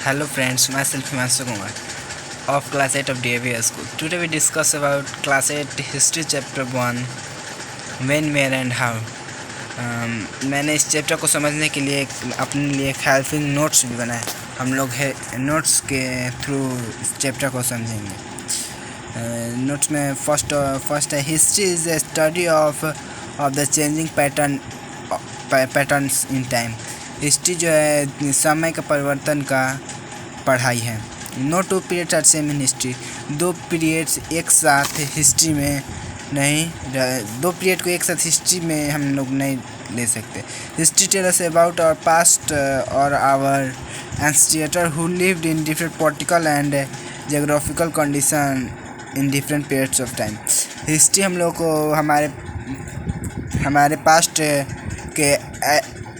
Hello friends, myself Himanshu Kumar of class 8 of DAV School. Today we discuss about class 8 history chapter 1 when, where and how. मैंने इस chapter को समझने के लिए अपने लिए एक हेल्पिंग नोट्स भी बनाए। हम लोग है नोट्स के थ्रू इस चैप्टर को समझेंगे। नोट्स में फर्स्ट है history is a study of the changing patterns in time. History जो है समय के परिवर्तन का पढ़ाई है। No two periods are same in history. दो पीरियड्स एक साथ हिस्ट्री में नहीं, दो पीरियड को एक साथ हिस्ट्री में हम लोग नहीं ले सकते। History tell us about our past और our ancestor who lived in different political and geographical condition in different periods of time. History हम लोग को हमारे पास्ट के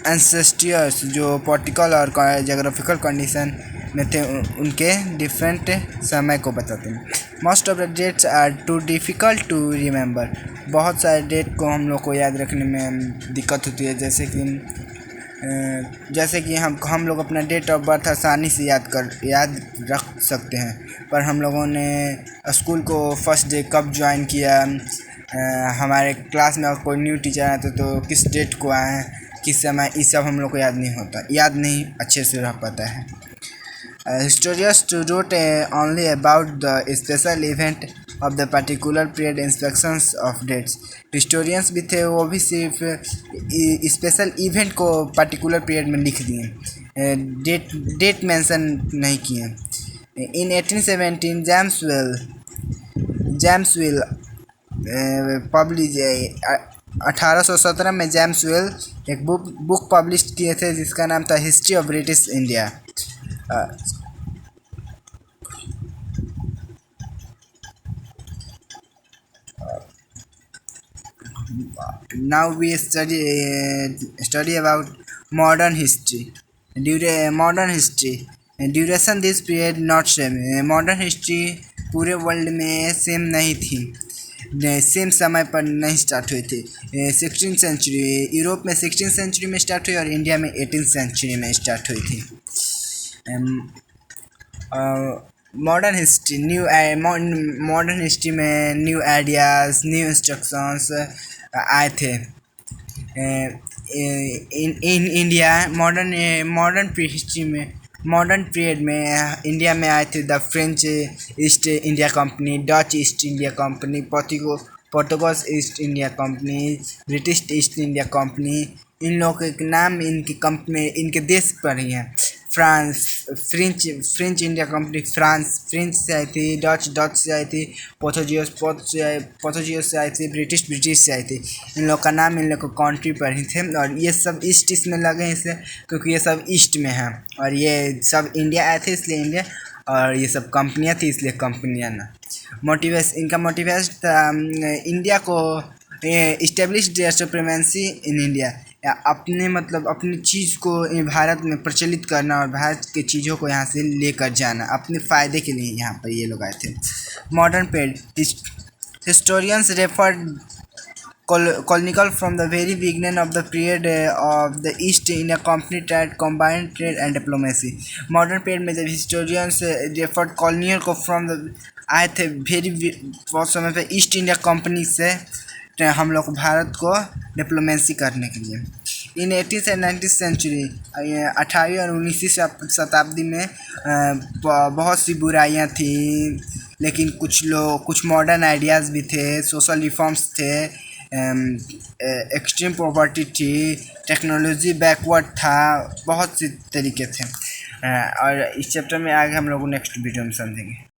एंसेस्टर्स जो पॉलिटिकल और जियोग्राफिकल कंडीशन में थे उनके डिफरेंट समय को बताते हैं। Most of the dates are too difficult to remember. बहुत सारे डेट को हम लोग को याद रखने में दिक्कत होती है, जैसे कि हम लोग अपना डेट ऑफ बर्थ आसानी से याद रख सकते हैं, पर हम लोगों ने स्कूल को फर्स्ट डे कब ज्वाइन किया, हमारे क्लास में कोई न्यू टीचर आया तो किस डेट को आए, किस समय, ये सब हम लोग को याद नहीं अच्छे से रह पाता है। Historians wrote only about the special event of the particular period inspections of dates। Historians भी थे, वो भी सिर्फ स्पेशल इवेंट को पर्टिकुलर पीरियड में लिख दिए, डेट मेंशन नहीं किए। इन 1817 जेम्स विल पब्लिश 1817 में जेम्स विल एक बुक पब्लिश किए थे जिसका नाम था history of British India. Now we study about modern history. Duration this period not same। Modern history पूरे वर्ल्ड में सेम नहीं थी, सेम समय पर नहीं स्टार्ट हुई थी। 16th सेंचुरी यूरोप में 16th सेंचुरी में स्टार्ट हुई और इंडिया में 18th सेंचुरी में स्टार्ट हुई थी। मॉडर्न हिस्ट्री में न्यू आइडियाज़, न्यू इंस्ट्रक्शंस आए थे। इन इंडिया मॉडर्न पीरियड में इंडिया में आए थे the French East India Company, Dutch East India Company, Portuguese East India Company, British East India Company. इन लोगों के नाम इनके देश पर ही हैं। फ्रेंच इंडिया कंपनी फ्रेंच से आई थी, डच से आई थी, पोर्तुगीज से आई थी, ब्रिटिश से आई थी। इन लोग का नाम इन लोग को कंट्री पर ही थे और ये सब ईस्ट इसमें लगे हैं इसलिए क्योंकि ये सब ईस्ट में हैं और ये सब इंडिया आए थे इसलिए इंडिया, और ये सब कंपनियां थी इसलिए कंपनियां ना। इनका मोटिवेशन था इंडिया को establish there supremacy in India, या अपनी चीज़ को भारत में प्रचलित करना और भारत की चीज़ों को यहाँ से लेकर जाना अपने फ़ायदे के लिए यहाँ पर ये लोग आए थे। Modern period historians referred colonial from the very beginning of the period of the East India Company tried combined trade and diplomacy। Modern period में जब हिस्टोरियंस रेफर्ड कॉलोनियल को आए थे बहुत समय पे ईस्ट इंडिया कंपनी से हम लोग भारत को डिप्लोमेसी करने के लिए। इन 18th and 19th सेंचुरी 18वीं और 19वीं शताब्दी में बहुत सी बुराइयां थी, लेकिन कुछ मॉडर्न आइडियाज़ भी थे, सोशल रिफॉर्म्स थे, एक्सट्रीम पॉवर्टी थी, टेक्नोलॉजी बैकवर्ड था, बहुत से तरीके थे। और इस चैप्टर में आगे हम लोग नेक्स्ट वीडियो में समझेंगे।